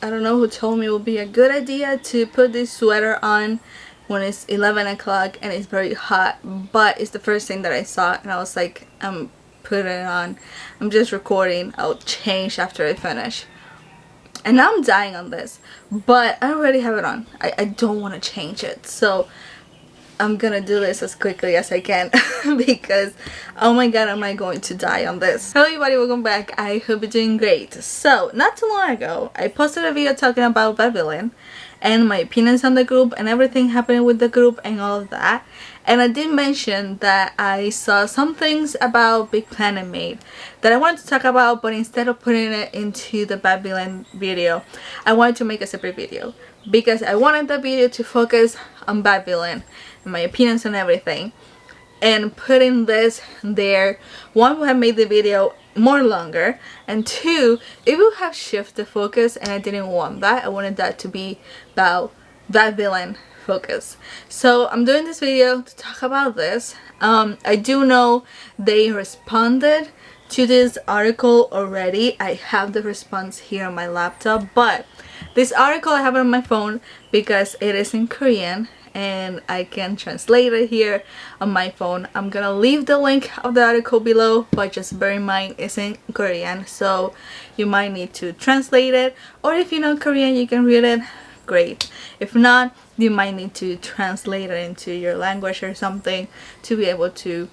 I don't know who told me it would be a good idea to put this sweater on when it's 11 o'clock and it's very hot, but it's the first thing that I saw and I was like, I'm putting it on. I'm just recording. I'll change after I finish. And now I'm dying on this, but I already have it on. I don't want to change it, so I'm gonna do this as quickly as I can because oh my god, am I going to die on this. Hello everybody, welcome back. I hope you're doing great. So not too long ago I posted a video talking about Babylon and my opinions on the group and everything happening with the group and all of that, and I did mention that I saw some things about Big Planet made that I wanted to talk about, but instead of putting it into the Babylon video, I wanted to make a separate video because I wanted the video to focus on Babylon and my opinions on everything, and putting this there, one would have made the video more longer, and two, it would have shifted the focus, and I didn't want that. I wanted that to be about Babylon focus. So I'm doing this video to talk about this. I do know they responded to this article already. I have the response here on my laptop, but this article I have it on my phone because it is in Korean and I can translate it here on my phone. I'm gonna leave the link of the article below, but just bear in mind it's in Korean, so you might need to translate it, or if you know Korean you can read it, great. If not, you might need to translate it into your language or something to be able to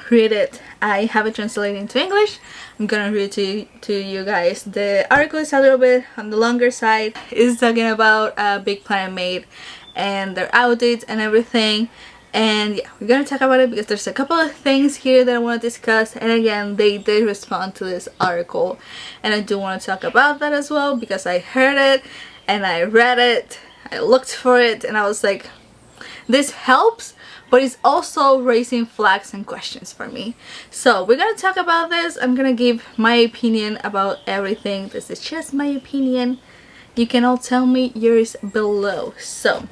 read it. I have it translated into English. I'm gonna read it to you guys. The article is a little bit on the longer side. It's talking about Big Planet made and their outdates and everything, and yeah, we're gonna talk about it because there's a couple of things here that I want to discuss, and again they did respond to this article and I do want to talk about that as well because I heard it and I read it, I looked for it, and I was like, this helps, but it's also raising flags and questions for me. So we're gonna talk about this. I'm gonna give my opinion about everything. This is just my opinion. You can all tell me yours below. So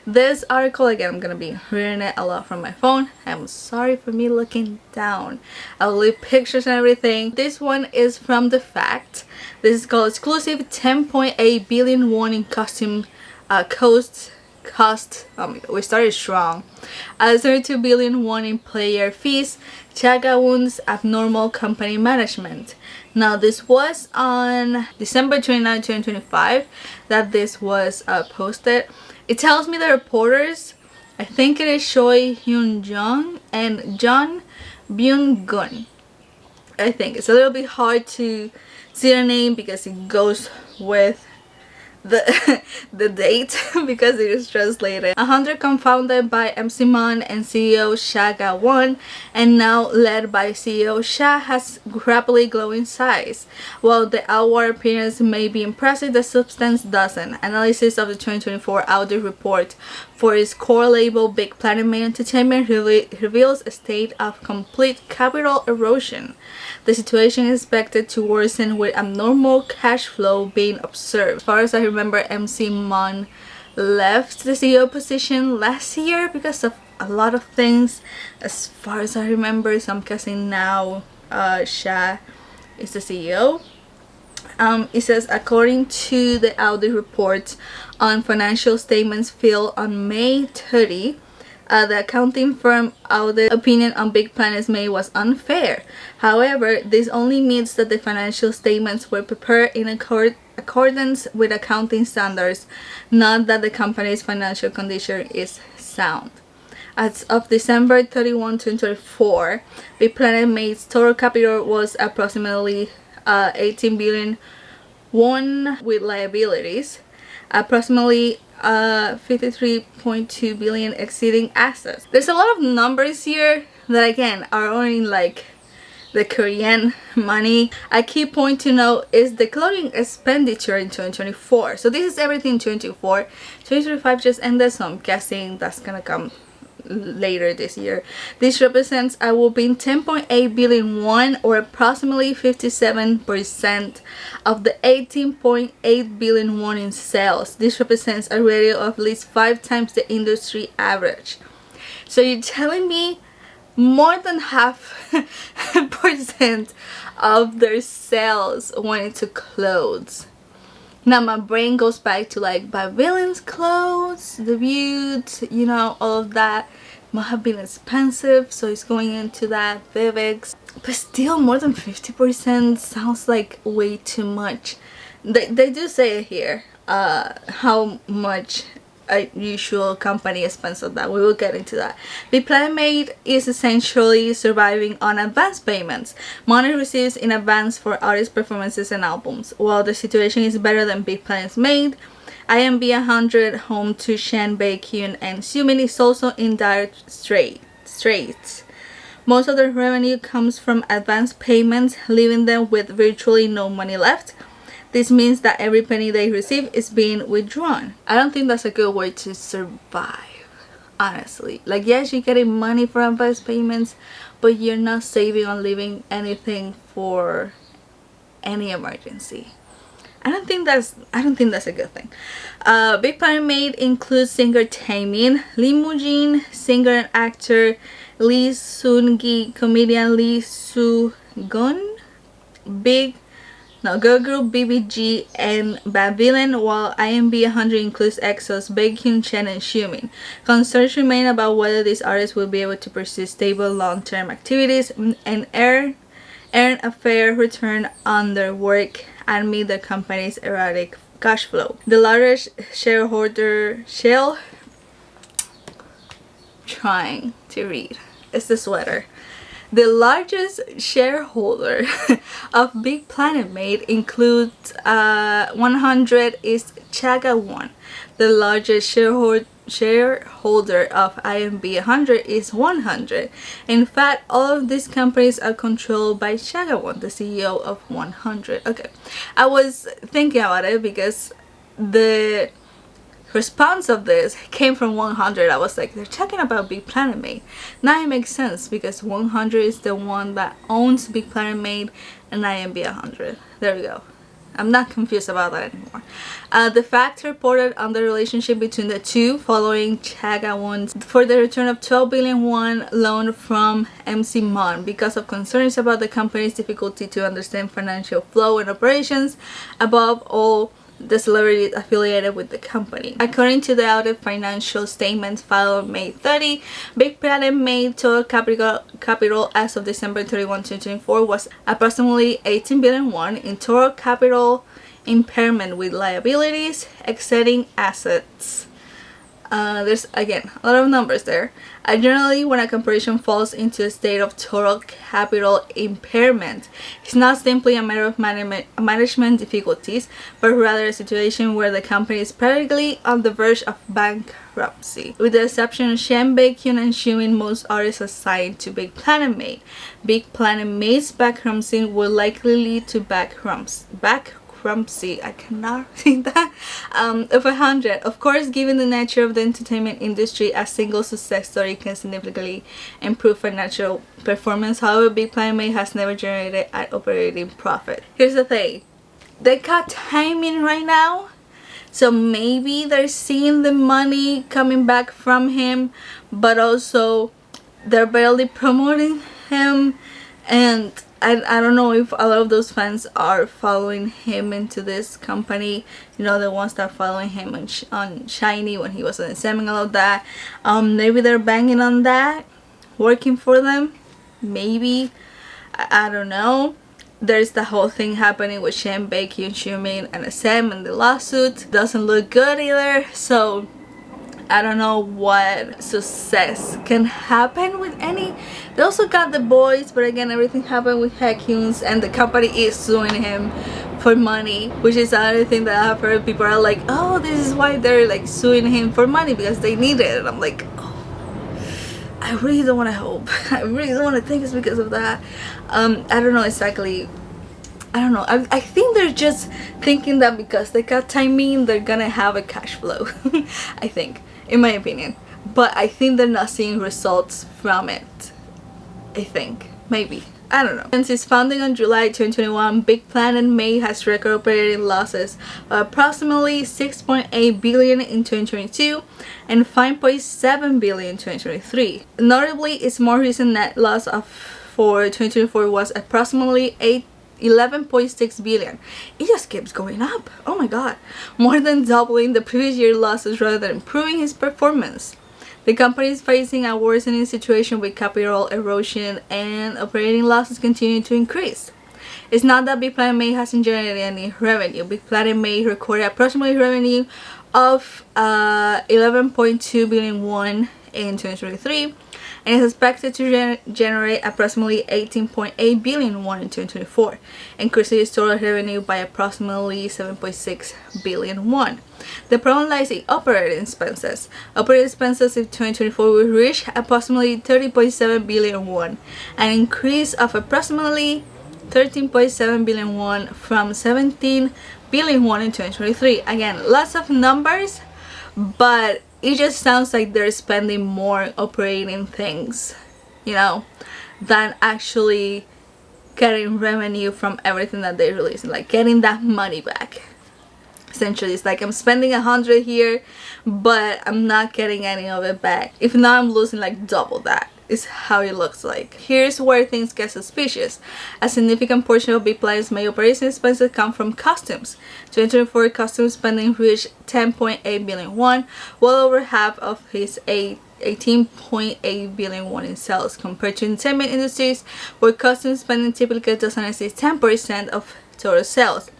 this article, again, I'm gonna be reading it a lot from my phone. I'm sorry for me looking down. I'll leave pictures and everything. This one is from The Fact. This is called Exclusive 10.8 billion won in costume cost. Oh my god, we started strong. 32 billion won in player fees. Chagawoon's abnormal company management. Now this was on December 29, 2025 that this was posted. It tells me the reporters, I think it is Choi Hyun-jung and John Byung-gun. I think it's a little bit hard to see their name because it goes with the date because it is translated. 100 confounded by MC Mon and CEO Shaga Won, and now led by CEO Sha, has rapidly growing size. While the outward appearance may be impressive, the substance doesn't. Analysis of the 2024 audit report for its core label Big Planet Main Entertainment reveals a state of complete capital erosion. The situation is expected to worsen with abnormal cash flow being observed. As far as I remember, MC Mon left the CEO position last year because of a lot of things. As far as I remember, so I'm guessing now Sha is the CEO. It says, according to the audit report on financial statements filed on May 30, the accounting firm audit opinion on Big Planet's May was unfair. However, this only means that the financial statements were prepared in accordance with accounting standards, not that the company's financial condition is sound. As of December 31, 2024, Big Planet May's total capital was approximately 18 billion won with liabilities, approximately 53.2 billion exceeding assets. There's a lot of numbers here that again are only like the Korean money. A key point to note is the clothing expenditure in 2024. So this is everything in 2024. 2025 just ended, so I'm guessing that's gonna come later this year. This represents a whopping 10.8 billion won, or approximately 57% of the 18.8 billion won in sales. This represents a ratio of at least 5 times the industry average. So you're telling me more than half percent of their sales went into clothes. Now my brain goes back to like Babylon's clothes, the beaut, you know, all of that might have been expensive, so it's going into that Viveks. But still, more than 50% sounds like way too much. They do say it here, how much a usual company spends on that. We will get into that. Big Planet Made is essentially surviving on advance payments, money received in advance for artist performances and albums. While the situation is better than Big Planet Made, IMB 100, home to Shan Baekhyun and Sumin, is also in dire straits. Most of their revenue comes from advance payments, leaving them with virtually no money left. This means that every penny they receive is being withdrawn. I don't think that's a good way to survive, honestly. Like, yes, you're getting money for advance payments, but you're not saving or leaving anything for any emergency. I don't think that's a good thing. Big Planet Made includes singer Taemin, Lee Moo-jin, singer and actor Lee Seung-gi, comedian Lee Soo-gun, girl group BBG, and Babylon, while IMB 100 includes EXO's Baekhyun, Chen, and Xiumin. Concerns remain about whether these artists will be able to pursue stable long-term activities and earn a fair return on their work and meet the company's erratic cash flow. The largest shareholder trying to read. It's the sweater. The largest shareholder of Big Planet Made includes 100 is Chagawon. The largest shareholder of IMB 100 is 100. In fact, all of these companies are controlled by Chagawon, the CEO of 100. Okay, I was thinking about it because the response of this came from 100. I was like, they're talking about Big Planet Made. Now it makes sense because 100 is the one that owns Big Planet Made and IMB 100. There we go. I'm not confused about that anymore. The fact reported on the relationship between the two following Chagawon's for the return of 12 billion won loan from MC Mon because of concerns about the company's difficulty to understand financial flow and operations, above all the celebrities affiliated with the company. According to the audited financial statements filed on May 30, Big Planet Made total capital as of December 31, 2024 was approximately 18 billion won in total capital impairment, with liabilities exceeding assets. There's again a lot of numbers there. Generally, when a corporation falls into a state of total capital impairment, it's not simply a matter of management difficulties, but rather a situation where the company is practically on the verge of bankruptcy. With the exception of Shan Baekhyun and Xiumin, most artists assigned to Big Planet Made. Big Planet Made's bankruptcy will likely lead to bankruptcy, I cannot think that, of 100. Of course, given the nature of the entertainment industry, a single success story can significantly improve financial performance. However, Big Planet Made has never generated an operating profit. Here's the thing, they got timing right now, so maybe they're seeing the money coming back from him, but also they're barely promoting him, and I don't know if a lot of those fans are following him into this company, you know, the ones that are following him on Shiny when he was on Semming, all of that. Maybe they're banging on that, working for them, maybe, I don't know. There's the whole thing happening with Shan Baekhyun, Xiumin, and SM, and the lawsuit doesn't look good either, so I don't know what success can happen with any. They also got The Boys, but again, everything happened with Baekhyun's, and the company is suing him for money, which is another thing that I've heard. People are like, oh, this is why they're like suing him for money, because they need it. And I'm like, oh, I really don't want to hope. I really don't want to think it's because of that. I don't know exactly. I don't know. I think they're just thinking that because they got timing, they're gonna have a cash flow. I think, in my opinion. But I think they're not seeing results from it. I think. Maybe. I don't know. Since its founding on July 2021, Big Planet Made has record operating losses of approximately 6.8 billion in 2022 and 5.7 billion in 2023. Notably, its more recent net loss for 2024 was approximately 11.6 billion. It just keeps going up. Oh my god. More than doubling the previous year losses rather than improving his performance. The company is facing a worsening situation with capital erosion and operating losses continuing to increase. It's not that Big Planet May hasn't generated any revenue. Big Planet May recorded approximately revenue of 11.2 billion won in 2023 and is expected to generate approximately 18.8 billion won in 2024, increasing its total revenue by approximately 7.6 billion won. The problem lies in operating expenses. Operating expenses in 2024 will reach approximately 30.7 billion won, an increase of approximately 13.7 billion won from 17 billion won in 2023. Again, lots of numbers, but it just sounds like they're spending more operating things, you know, than actually getting revenue from everything that they release, like getting that money back. Essentially, it's like I'm spending 100 here, but I'm not getting any of it back. If not, I'm losing like double that. Is how it looks like. Here's where things get suspicious. A significant portion of Big Planet's May operating expenses come from costumes. 2024 costume spending reached 10.8 billion won, well over half of his 18.8 billion won in sales, compared to entertainment industries where costume spending typically doesn't exceed 10% of total sales.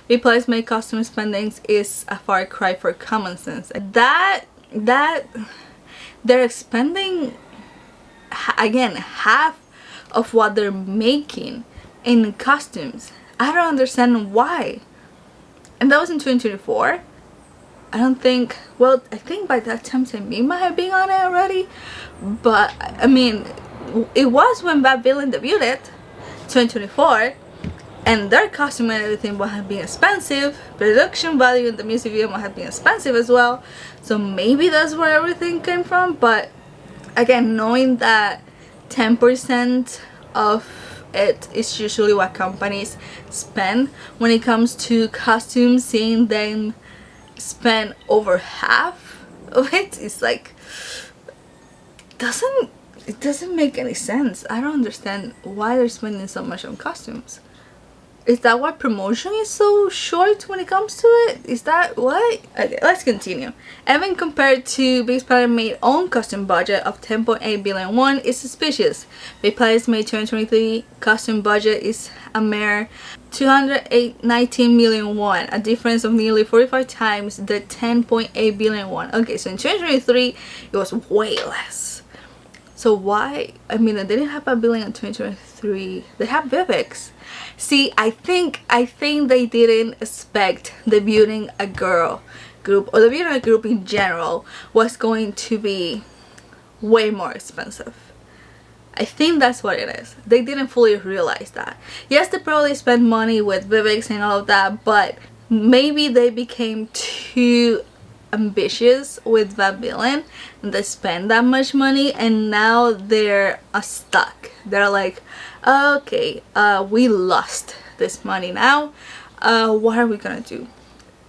Big Planet's May costume spending is a far cry for common sense. That they're spending again half of what they're making in costumes. I don't understand why. And that was in 2024. I don't think, well, I think by that time me might have been on it already, but I mean it was when Bad Villain debuted 2024, and their costume and everything would have been expensive. Production value in the music video might have been expensive as well, so maybe that's where everything came from. But again, knowing that 10% of it is usually what companies spend when it comes to costumes, seeing them spend over half of it is like, it doesn't make any sense. I don't understand why they're spending so much on costumes. Is that why promotion is so short when it comes to it? Is that what? Okay, let's continue. Even compared to Big Planet Made's own costume budget of 10.8 billion won is suspicious. Big Planet Made 2023 costume budget is a mere 219 million won, a difference of nearly 45 times the 10.8 billion won. Okay, so in 2023 it was way less. So why? I mean, they didn't have a billion in 2023. They have Vivix. See, I think they didn't expect debuting a girl group, or debuting a group in general, was going to be way more expensive. I think that's what it is. They didn't fully realize that. Yes, they probably spent money with Vivix and all of that, but maybe they became too ambitious with that villain and they spend that much money, and now they're stuck. They're like, okay, we lost this money now, what are we gonna do?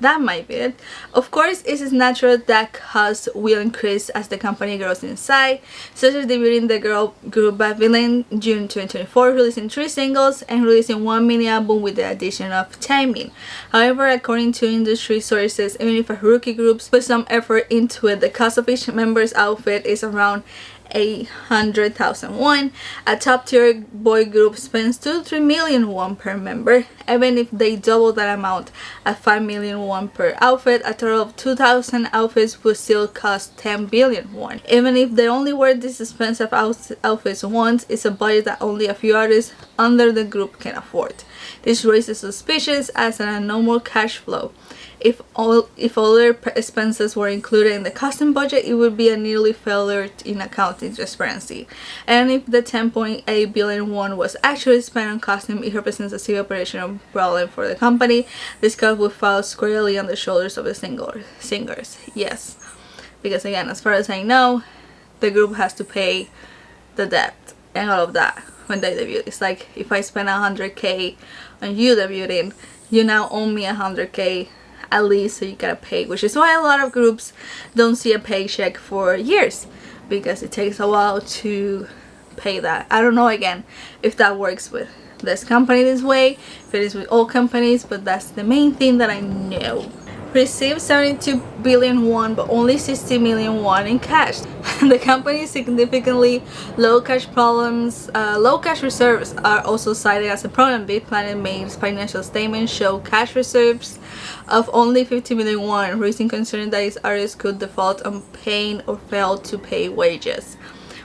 That might be it. Of course, it is natural that costs will increase as the company grows in size, such as debuting the girl group Bad Villain June 2024, releasing 3 singles and releasing 1 mini album with the addition of timing. However, according to industry sources, even if a rookie group puts some effort into it, the cost of each member's outfit is around 800,000 won. A top tier boy group spends 2 to 3 million won per member. Even if they double that amount at 5 million won per outfit, a total of 2,000 outfits would still cost 10 billion won. Even if they only wear these expensive outfits once, it's a budget that only a few artists under the group can afford. This raises suspicions as an abnormal cash flow. If all their expenses were included in the costume budget, it would be a nearly failure in accounting transparency. And if the 10.8 billion won was actually spent on costume, it represents a serious operational problem for the company. This cost would fall squarely on the shoulders of the singers. Yes, because again, as far as I know, the group has to pay the debt and all of that when they debut. It's like, if I spend 100k on you debuting, you now owe me 100k at least, so you gotta pay, which is why a lot of groups don't see a paycheck for years, because it takes a while to pay that. I don't know again if that works with this company this way, if it is with all companies, but that's the main thing that I know. Received 72 billion won but only 60 million won in cash. The company's significantly low cash reserves are also cited as a problem. Big Planet Mate's financial statements show cash reserves of only 50 million won, raising concern that its artists could default on paying or fail to pay wages.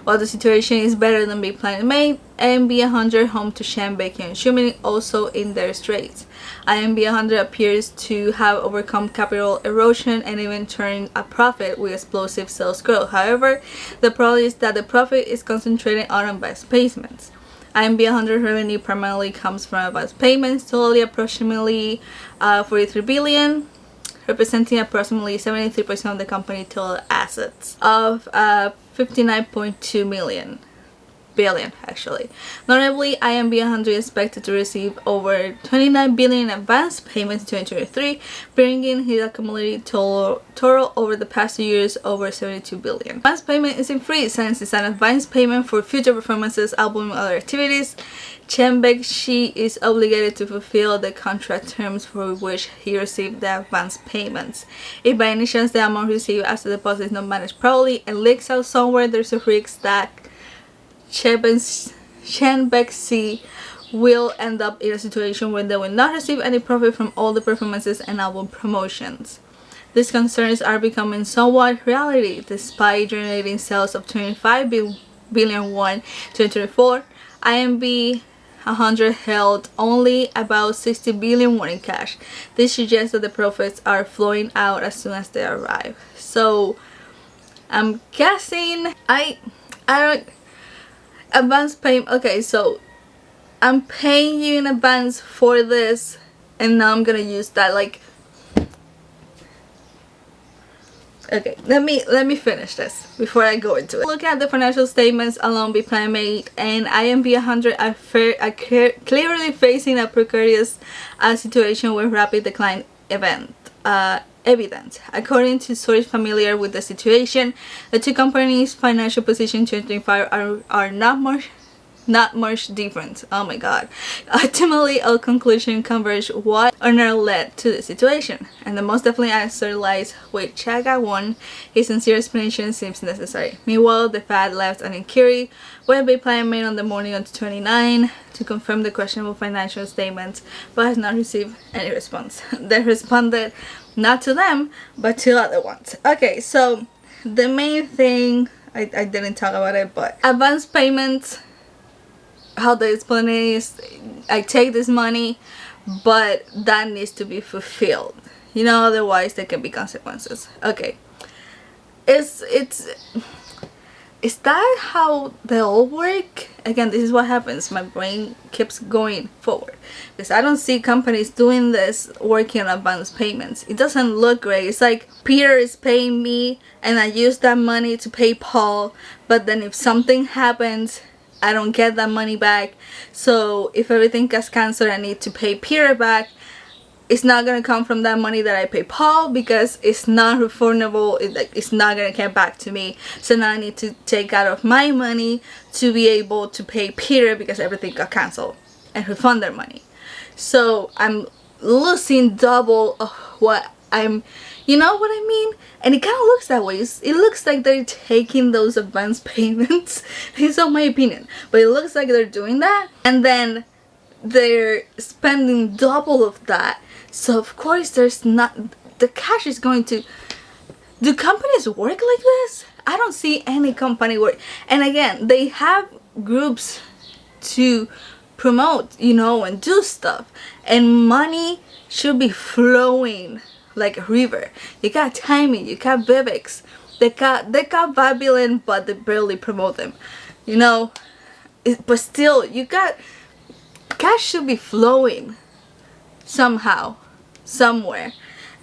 While the situation is better than Big Planet Mate, IMB100, home to Shan, Baking and Shumini, also in their straits. IMB100 appears to have overcome capital erosion and even turned a profit with explosive sales growth. However, the problem is that the profit is concentrated on advanced payments. IMB100 revenue primarily comes from advanced payments, totally approximately 43 billion, representing approximately 73% of the company's total assets of 59.2 billion actually. Notably, IMB100 is expected to receive over 29 billion in advance payments in 2023, bringing his accumulated total over the past 2 years over 72 billion. Advance payment isn't free since it's an advance payment for future performances, album, and other activities. Chen Bexi is obligated to fulfill the contract terms for which he received the advance payments. If by any chance the amount received as a deposit is not managed properly and leaks out somewhere, there's a risk that Chen Bexi will end up in a situation where they will not receive any profit from all the performances and album promotions. These concerns are becoming somewhat reality, despite generating sales of 25 billion won in 2024. IMB100 held only about 60 billion won in cash. This suggests that the profits are flowing out as soon as they arrive. So I'm guessing I don't advance payment. Okay, so I'm paying you in advance for this, and now I'm gonna use that. Like, okay, let me finish this before I go into it. Look at the financial statements along Big Planet Mate and IMB100 are clearly facing a precarious situation with rapid decline evident. According to sources familiar with the situation, the two companies' financial position in 2025 are not much different. Oh my god. Ultimately, all conclusions converge what on earth led to the situation, and the most definitely answer lies with Chaga 1. His sincere explanation seems necessary. Meanwhile, the FAD left an inquiry when Big Planet made on the morning of the 29 to confirm the questionable financial statements, but has not received any response. They responded not to them, but to other ones. Okay, so the main thing, I didn't talk about it, but advance payments, how they explain it is, I take this money, but that needs to be fulfilled, you know, otherwise there can be consequences. Okay, is that how they all work? Again, this is what happens, my brain keeps going forward because I don't see companies doing this, working on advance payments. It doesn't look great. It's like Peter is paying me and I use that money to pay Paul, but then if something happens, I don't get that money back. So if everything gets cancelled, I need to pay Peter back. It's not gonna come from that money that I pay Paul because it's not refundable. It's not gonna get back to me. So now I need to take out of my money to be able to pay Peter because everything got cancelled and refund their money. So I'm losing double of what I'm, you know what I mean? And it kind of looks that way. It looks like they're taking those advance payments. This is my opinion, but it looks like they're doing that, and then they're spending double of that. So of course there's not, the cash is going to, do companies work like this? I don't see any company work. And again, they have groups to promote, you know, and do stuff, and money should be flowing like a river. You got timing, you got Vivix, they got Babylon, but they barely promote them, you know. But still, you got, cash should be flowing somehow, somewhere,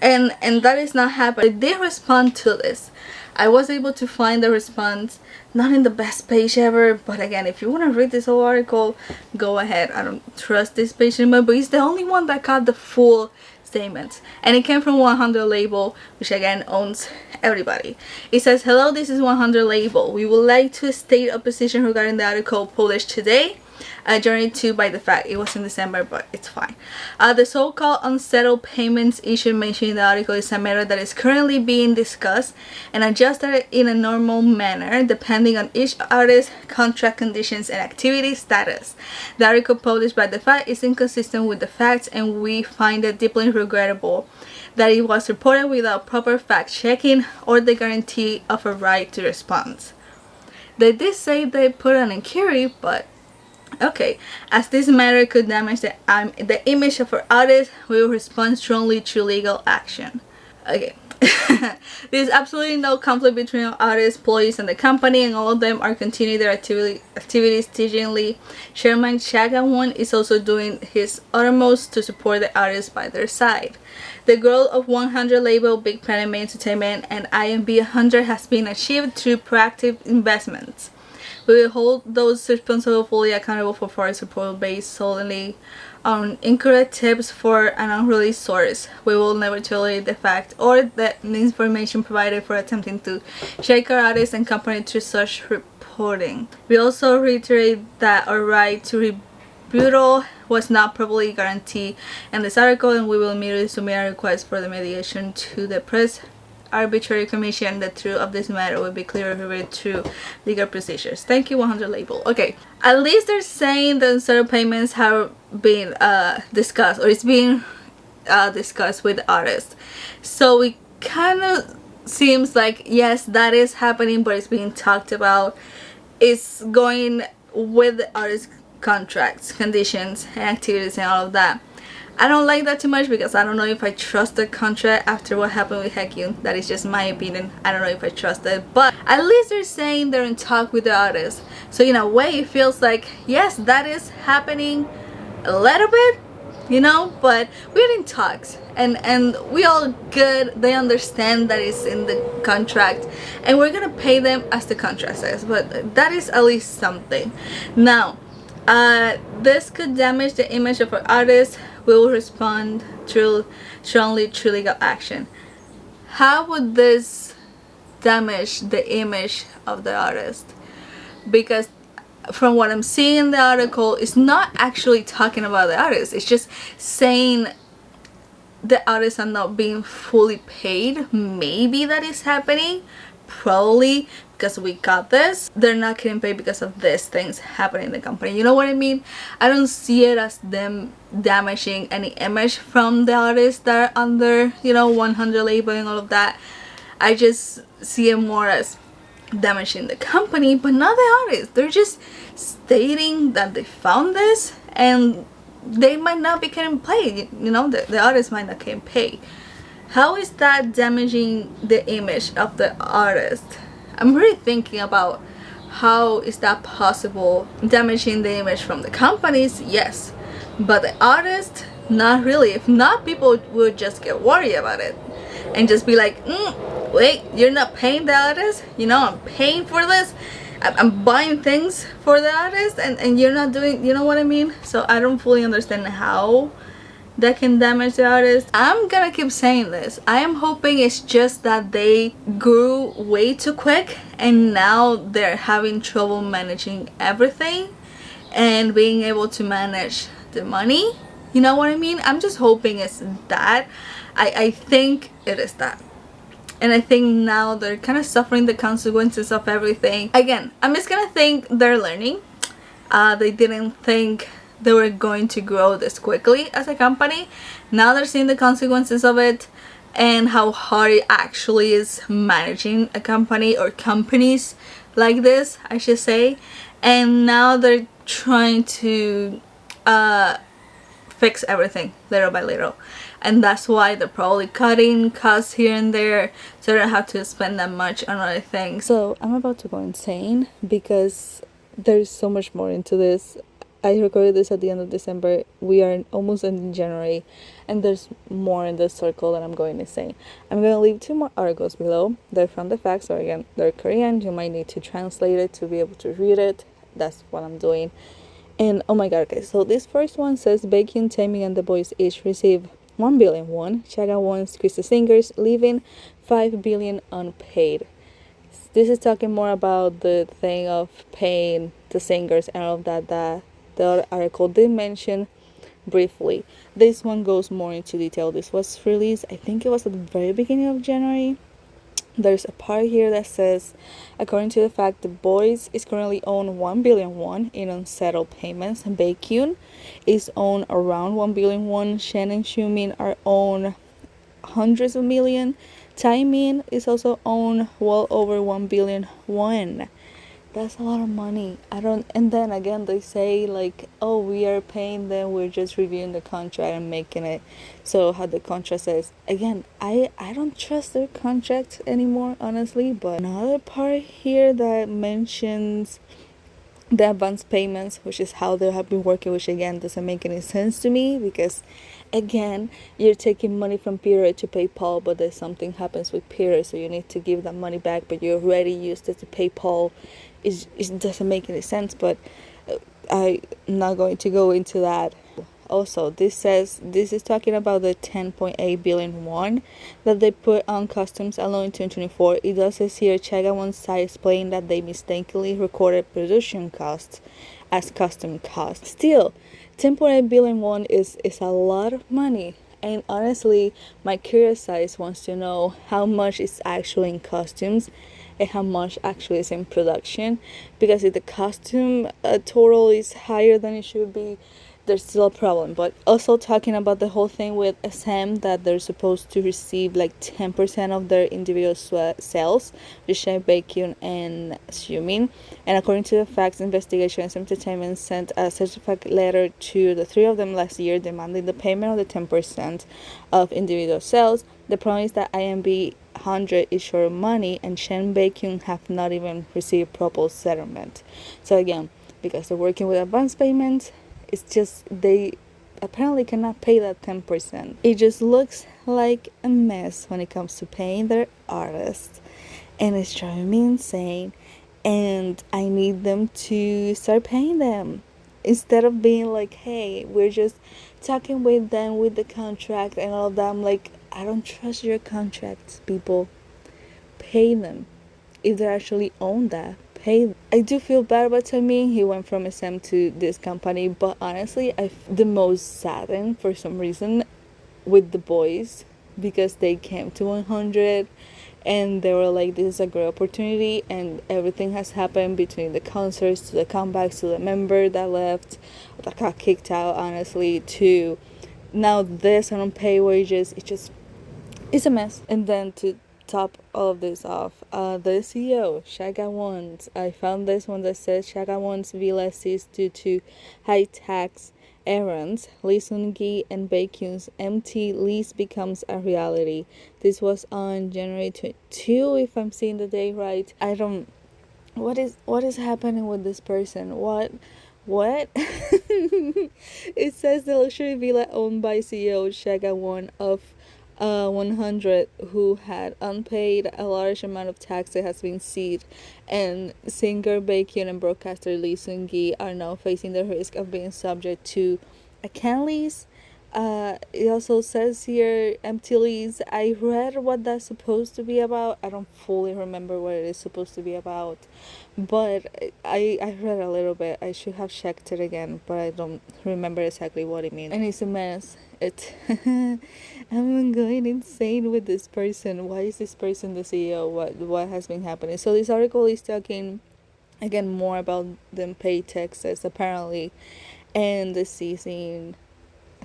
and that is not happening. They respond to this. I was able to find the response, not in the best page ever, but again, if you want to read this whole article, go ahead. I don't trust this page anymore, but it's the only one that got the full statements, and it came from 100 label, which again owns everybody. It says, hello, this is 100 label. We would like to state a position regarding the article published today. journey to by the fact it was in December, but it's fine. The so-called unsettled payments issue mentioned in the article is a matter that is currently being discussed and adjusted in a normal manner depending on each artist's contract conditions and activity status. The article published by the fact is inconsistent with the facts, and we find it deeply regrettable that it was reported without proper fact-checking or the guarantee of a right to response. They did say they put an inquiry, but okay. As this matter could damage the image of our artist, we will respond strongly to legal action. Okay. There's absolutely no conflict between our artists, employees, and the company, and all of them are continuing their activities diligently. Chairman Chaga-won is also doing his uttermost to support the artists by their side. The growth of 100 label Big Planet Entertainment and IMB 100 has been achieved through proactive investments. We will hold those responsible fully accountable for foreign support based solely on incorrect tips for an unreleased source. We will never tolerate the fact or the information provided for attempting to shake our artists and company through such reporting. We also reiterate that our right to rebuttal was not properly guaranteed in this article, and we will immediately submit a request for the mediation to the press arbitrary commission. The truth of this matter will be clearly revealed through legal procedures. Thank you, 100 label. Okay, at least they're saying that unsettled payments have been discussed, or it's being discussed with the artists. So it kind of seems like yes, that is happening, but it's being talked about. It's going with the artist contracts, conditions, and activities, and all of that. I don't like that too much because I don't know if I trust the contract after what happened with Haekyun. That is just my opinion. I don't know if I trust it, but at least they're saying they're in talk with the artist. So in a way, it feels like yes, that is happening a little bit, you know. But we're in talks, and we all good. They understand that it's in the contract, and we're gonna pay them as the contract says. But that is at least something. Now, this could damage the image of our artist. We will respond strongly to legal action. How would this damage the image of the artist? Because from what I'm seeing in the article, it's not actually talking about the artist. It's just saying the artists are not being fully paid. Maybe that is happening. Probably because we got this, they're not getting paid because of these things happening in the company. You know what I mean? I don't see it as them damaging any image from the artists that are under, you know, 100 label and all of that. I just see it more as damaging the company, but not the artists. They're just stating that they found this and they might not be getting paid. You know, the artists might not get paid. How is that damaging the image of the artist? I'm really thinking about how is that possible. Damaging the image from the companies, yes, but the artist, not really. If not, people would just get worried about it and just be like, wait, you're not paying the artist? You know, I'm paying for this. I'm buying things for the artist, and you're not doing, you know what I mean? So I don't fully understand how that can damage the artist. I'm gonna keep saying this. I am hoping it's just that they grew way too quick and now they're having trouble managing everything and being able to manage the money. You know what I mean? I'm just hoping it's that. I think it is that. And I think now they're kind of suffering the consequences of everything. Again, I'm just gonna think they're learning. They didn't think they were going to grow this quickly as a company. Now they're seeing the consequences of it and how hard it actually is managing a company or companies like this, I should say. And now they're trying to fix everything little by little, and that's why they're probably cutting costs here and there so they don't have to spend that much on other things. So I'm about to go insane because there's so much more into this. I recorded this at the end of December. We are almost in January, and there's more in this circle that I'm going to say. I'm going to leave 2 more articles below. They're from the facts, so again, they're Korean. You might need to translate it to be able to read it. That's what I'm doing. And oh my god, okay, so this first one says Baekhyun, Taemin, and the boys each receive 1 billion won. Chaga-won squeeze the singers, leaving 5 billion unpaid. This is talking more about the thing of paying the singers and all of that the other article did mention briefly. This one goes more into detail. This was released, I think it was at the very beginning of January. There's a part here that says, according to the fact, the boys is currently owned 1 billion won in unsettled payments. Baekhyun is owned around 1 billion won. Shen and Xiumin are owned hundreds of million. Taemin is also owned well over 1 billion won. That's a lot of money. I don't. And then again, they say like, oh, we are paying them. We're just reviewing the contract and making it. So how the contract says. Again, I don't trust their contract anymore, honestly. But another part here that mentions the advance payments, which is how they have been working, which again doesn't make any sense to me, because again, you're taking money from Peter to pay Paul, but then something happens with Peter, so you need to give that money back, but you already used it to pay Paul. It doesn't make any sense, but I'm not going to go into that. Also, this is talking about the 10.8 billion won that they put on customs alone in 2024. It does says here, Chagamon's side explained that they mistakenly recorded production costs as custom costs. Still, 10.8 billion won is a lot of money. And honestly, my curious side wants to know how much is actually in costumes and how much actually is in production. Because if the costume total is higher than it should be, there's still a problem. But also talking about the whole thing with SM, that they're supposed to receive like 10% of their individual sales, Rishai, Baekhyun, and Xiumin. And according to the facts investigation, SM Entertainment sent a certified letter to the three of them last year demanding the payment of the 10% of individual sales. The problem is that IMB 100 is short of money, and Shen Baekhyun have not even received proper settlement. So again, because they're working with advance payments, it's just they apparently cannot pay that 10%. It just looks like a mess when it comes to paying their artists, and it's driving me insane. And I need them to start paying them instead of being like, hey, we're just talking with them with the contract and all of that. I'm like, I don't trust your contracts, people. Pay them if they actually own that. Pay. I do feel bad about Tommy. He went from SM to this company, but honestly, the most saddened for some reason with the boys, because they came to 100 and they were like, this is a great opportunity, and everything has happened between the concerts to the comebacks to the member that left, that got kicked out, honestly, to now this unpaid wages. It's a mess. And then to top all of this off, the CEO, Shaga One's, I found this one that says Shaga One's villa seized due to high tax errands. Lee Seung-gi and Baekhyun's empty lease becomes a reality. This was on January 22, if I'm seeing the day right. I don't. What is happening with this person? What? It says the luxury villa owned by CEO Shaga One of 100 who had unpaid a large amount of tax that has been seized, and singer Baekhyun and broadcaster Lee Seung-gi are now facing the risk of being subject to a can lease. It also says here empty lease. I read what that's supposed to be about. I don't fully remember what it is supposed to be about, but I read a little bit. I should have checked it again, but I don't remember exactly what it means. And it's a mess. I'm going insane with this person. Why is this person the CEO? What has been happening? So this article is talking again more about them pay taxes apparently, and the seizing,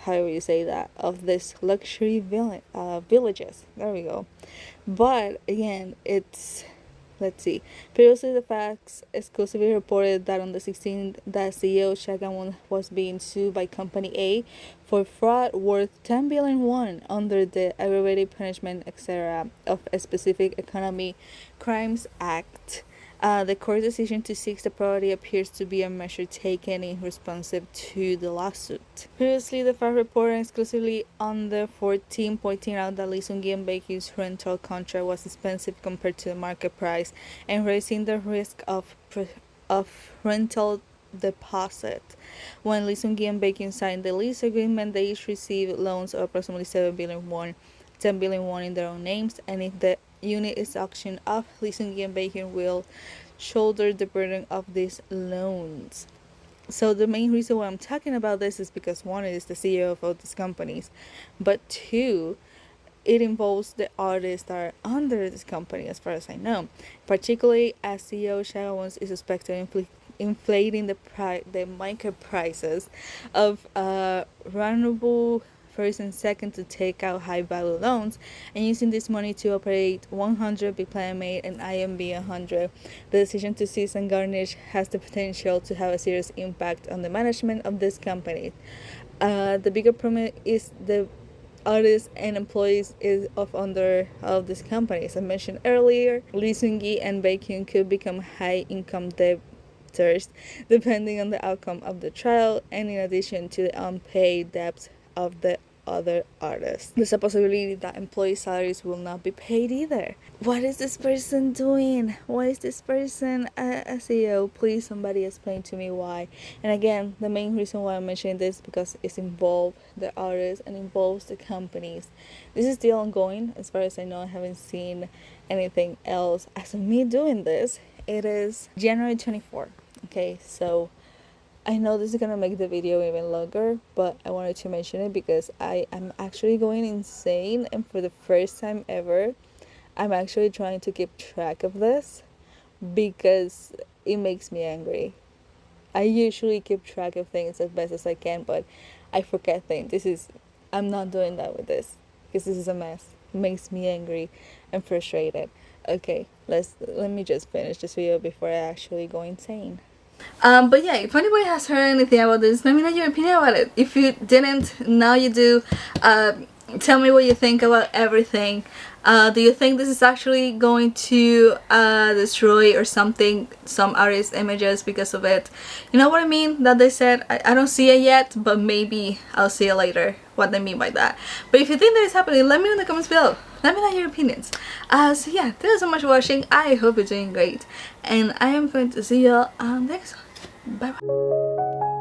how do you say that, of this luxury villages. There we go. But again, it's, let's see. Previously, the facts exclusively reported that on the 16th, that CEO Shagamon was being sued by Company A for fraud worth 10 billion won under the Aggravated Punishment, etc. of a Specific Economic Crimes Act. The court decision to seize the property appears to be a measure taken in response to the lawsuit. Previously, the fact reported exclusively on the 14, pointing out that Lee Seung-gi and Baekhyun's rental contract was expensive compared to the market price, and raising the risk of rental deposit. When Lee Seung-gi and Baekhyun signed the lease agreement, they each received loans of approximately 7 billion won, 10 billion won in their own names, and if the unit is auctioned off, Lee Seung-gi and Baekhyun will shoulder the burden of these loans. So the main reason why I'm talking about this is because one is the CEO of all these companies, but two, it involves the artists that are under this company, as far as I know. Particularly as CEO Shadows is suspected of inflating the market prices of vulnerable first and second to take out high value loans and using this money to operate 100 Big Planet Made and IMB 100. The decision to seize and garnish has the potential to have a serious impact on the management of this company. The bigger problem is the artists and employees is of under of these companies. I mentioned earlier, Lee Seung-gi and Baekhyun could become high income debtors depending on the outcome of the trial, and in addition to the unpaid debts of the other artists. There's a possibility that employee salaries will not be paid either. What is this person doing? Why is this person a CEO? Please, somebody explain to me why. And again, the main reason why I'm mentioning this is because it's involved the artists and involves the companies. This is still ongoing. As far as I know, I haven't seen anything else. As of me doing this, it is January 24th. Okay, so I know this is gonna make the video even longer, but I wanted to mention it because I am actually going insane, and for the first time ever, I'm actually trying to keep track of this because it makes me angry. I usually keep track of things as best as I can, but I forget things. I'm not doing that with this because this is a mess. It makes me angry and frustrated. Okay, let me just finish this video before I actually go insane. But yeah, if anybody has heard anything about this, let me know your opinion about it. If you didn't, now you do. Tell me what you think about everything. Do you think this is actually going to destroy or something some artist images because of it? You know what I mean? That they said, I don't see it yet, but maybe I'll see it later. What they mean by that. But if you think that is happening, let me know in the comments below. Let me know your opinions. So yeah, thank you so much for watching. I hope you're doing great. And I am going to see you all next one. Bye bye.